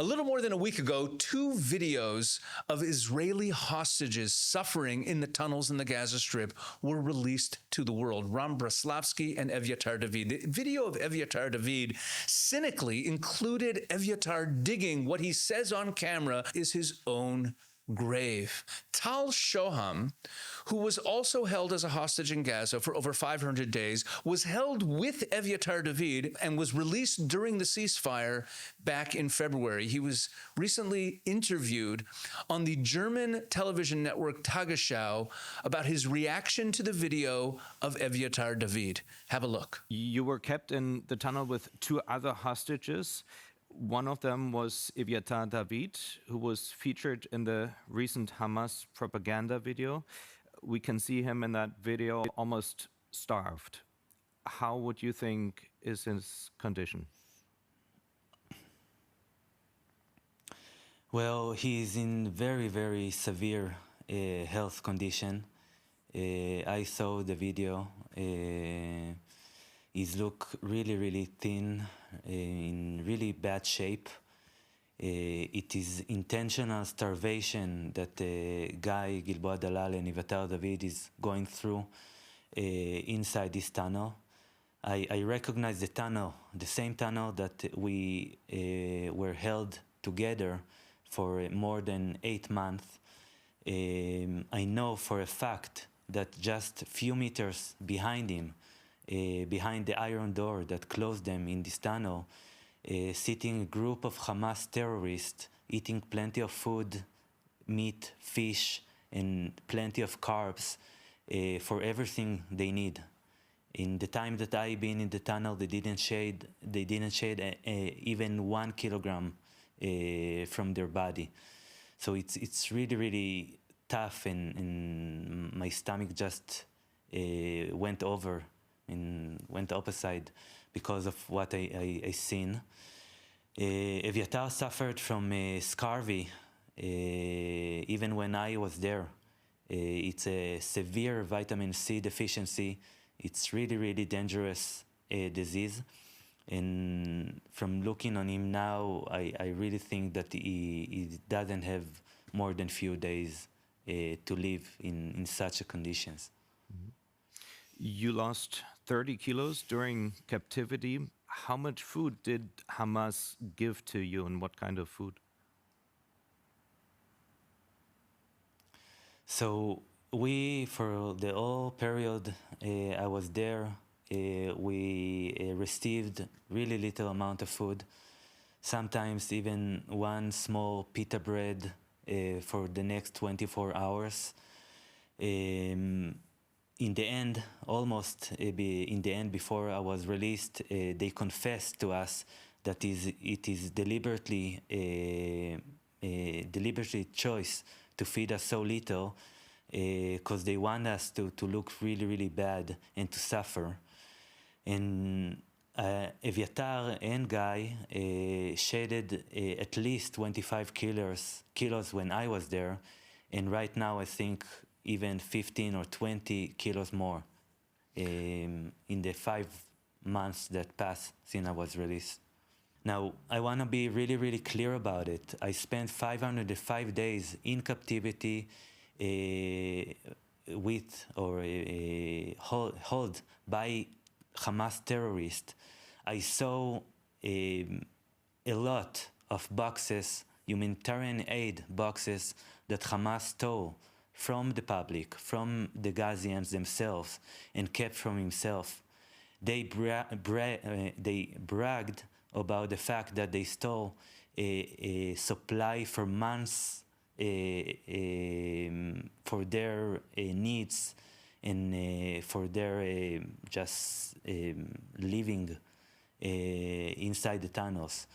A little more than a week ago, two videos of Israeli hostages suffering in the tunnels in the Gaza Strip were released to the world. Ram Braslavsky and Eviatar David. The video of Eviatar David cynically included Eviatar digging what he says on camera is his own grave. Tal Shoham, who was also held as a hostage in Gaza for over 500 days, was held with Eviatar David and was released during the ceasefire back in February. He was recently interviewed on the German television network Tagesschau about his reaction to the video of Eviatar David. Have a look. You were kept in the tunnel with two other hostages. One of them was Eviatar David, who was featured in the recent Hamas propaganda video. We can see him in that video almost starved. How would you think is his condition? Well, he's in very, very severe health condition. I saw the video. He's look really, really thin, in really bad shape. It is intentional starvation that Guy Gilboa Dalal and Eviatar David is going through inside this tunnel. I recognize the tunnel, the same tunnel that we were held together for more than 8 months. I know for a fact that just a few meters behind him, behind the iron door that closed them in this tunnel, sitting a group of Hamas terrorists eating plenty of food, meat, fish, and plenty of carbs for everything they need. In the time that I've been in the tunnel, they didn't shed even 1 kilogram from their body. So it's really, really tough, and my stomach just went over and went opposite because of what I seen. Eviatar suffered from scurvy even when I was there. It's a severe vitamin C deficiency. It's really, really dangerous disease. And from looking on him now, I really think that he doesn't have more than few days to live in such conditions. Mm-hmm. You lost 30 kilos during captivity. How much food did Hamas give to you, and what kind of food? So we, for the whole period I was there, we received really little amount of food. Sometimes even one small pita bread for the next 24 hours. In the end, almost in the end, before I was released, they confessed to us that it is deliberately choice to feed us so little, because they want us to look really, really bad and to suffer. And Eviatar and Guy shedded at least 25 kilos when I was there, and right now I think even 15 or 20 kilos more in the 5 months that passed since I was released. Now, I want to be really, really clear about it. I spent 505 days in captivity with or held by Hamas terrorists. I saw a lot of boxes, humanitarian aid boxes that Hamas stole from the public, from the Gazians themselves, and kept from himself. They bragged about the fact that they stole a supply for months for their needs and for their just living inside the tunnels.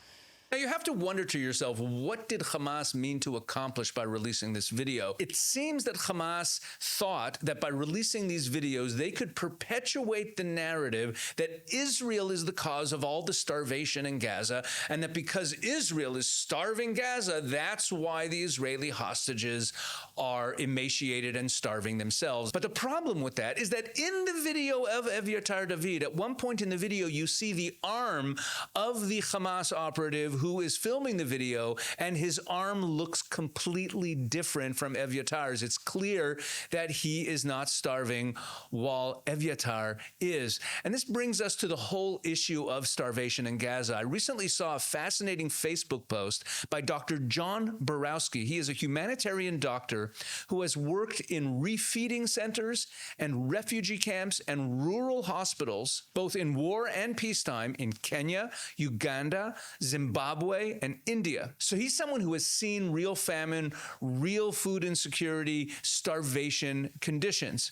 Now, you have to wonder to yourself, what did Hamas mean to accomplish by releasing this video? It seems that Hamas thought that by releasing these videos, they could perpetuate the narrative that Israel is the cause of all the starvation in Gaza, and that because Israel is starving Gaza, that's why the Israeli hostages are emaciated and starving themselves. But the problem with that is that in the video of Eviatar David, at one point in the video, you see the arm of the Hamas operative who is filming the video, and his arm looks completely different from Eviatar's. It's clear that he is not starving while Eviatar is. And this brings us to the whole issue of starvation in Gaza. I recently saw a fascinating Facebook post by Dr. John Borowski. He is a humanitarian doctor who has worked in refeeding centers and refugee camps and rural hospitals, both in war and peacetime, in Kenya, Uganda, Zimbabwe, and India. So he's someone who has seen real famine, real food insecurity, starvation conditions.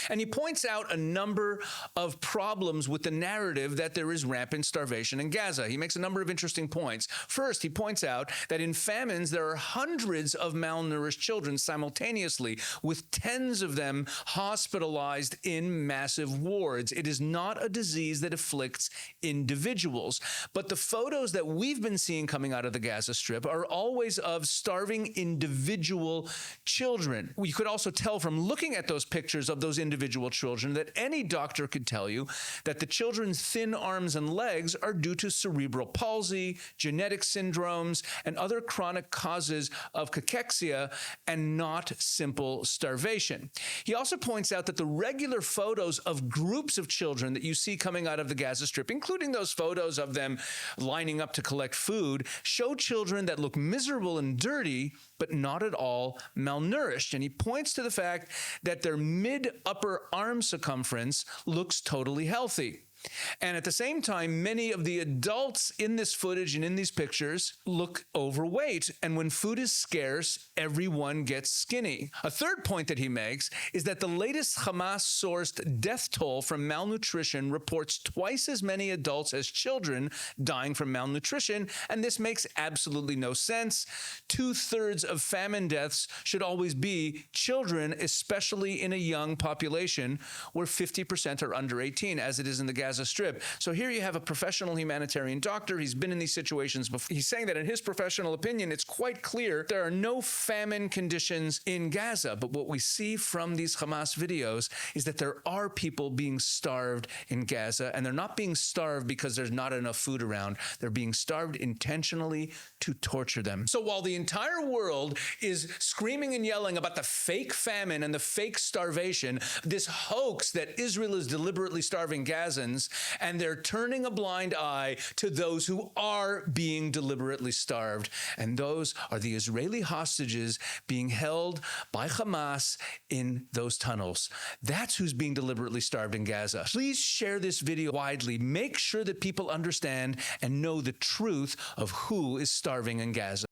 And he points out a number of problems with the narrative that there is rampant starvation in Gaza. He makes a number of interesting points. First, he points out that in famines, there are hundreds of malnourished children simultaneously, with tens of them hospitalized in massive wards. It is not a disease that afflicts individuals. But the photos that we've been seeing coming out of the Gaza Strip are always of starving individual children. You could also tell from looking at those pictures of those individual children that any doctor could tell you that the children's thin arms and legs are due to cerebral palsy, genetic syndromes, and other chronic causes of cachexia, and not simple starvation. He also points out that the regular photos of groups of children that you see coming out of the Gaza Strip, including those photos of them lining up to collect food, show children that look miserable and dirty, but not at all malnourished. And he points to the fact that their mid-upper arm circumference looks totally healthy. And at the same time, many of the adults in this footage and in these pictures look overweight. And when food is scarce, everyone gets skinny. A third point that he makes is that the latest Hamas-sourced death toll from malnutrition reports twice as many adults as children dying from malnutrition. And this makes absolutely no sense. 2/3 of famine deaths should always be children, especially in a young population where 50% are under 18, as it is in the Gaza Strip. So here you have a professional humanitarian doctor. He's been in these situations before. He's saying that in his professional opinion, it's quite clear there are no famine conditions in Gaza. But what we see from these Hamas videos is that there are people being starved in Gaza, and they're not being starved because there's not enough food around. They're being starved intentionally to torture them. So while the entire world is screaming and yelling about the fake famine and the fake starvation, this hoax that Israel is deliberately starving Gazans, and they're turning a blind eye to those who are being deliberately starved. And those are the Israeli hostages being held by Hamas in those tunnels. That's who's being deliberately starved in Gaza. Please share this video widely. Make sure that people understand and know the truth of who is starving in Gaza.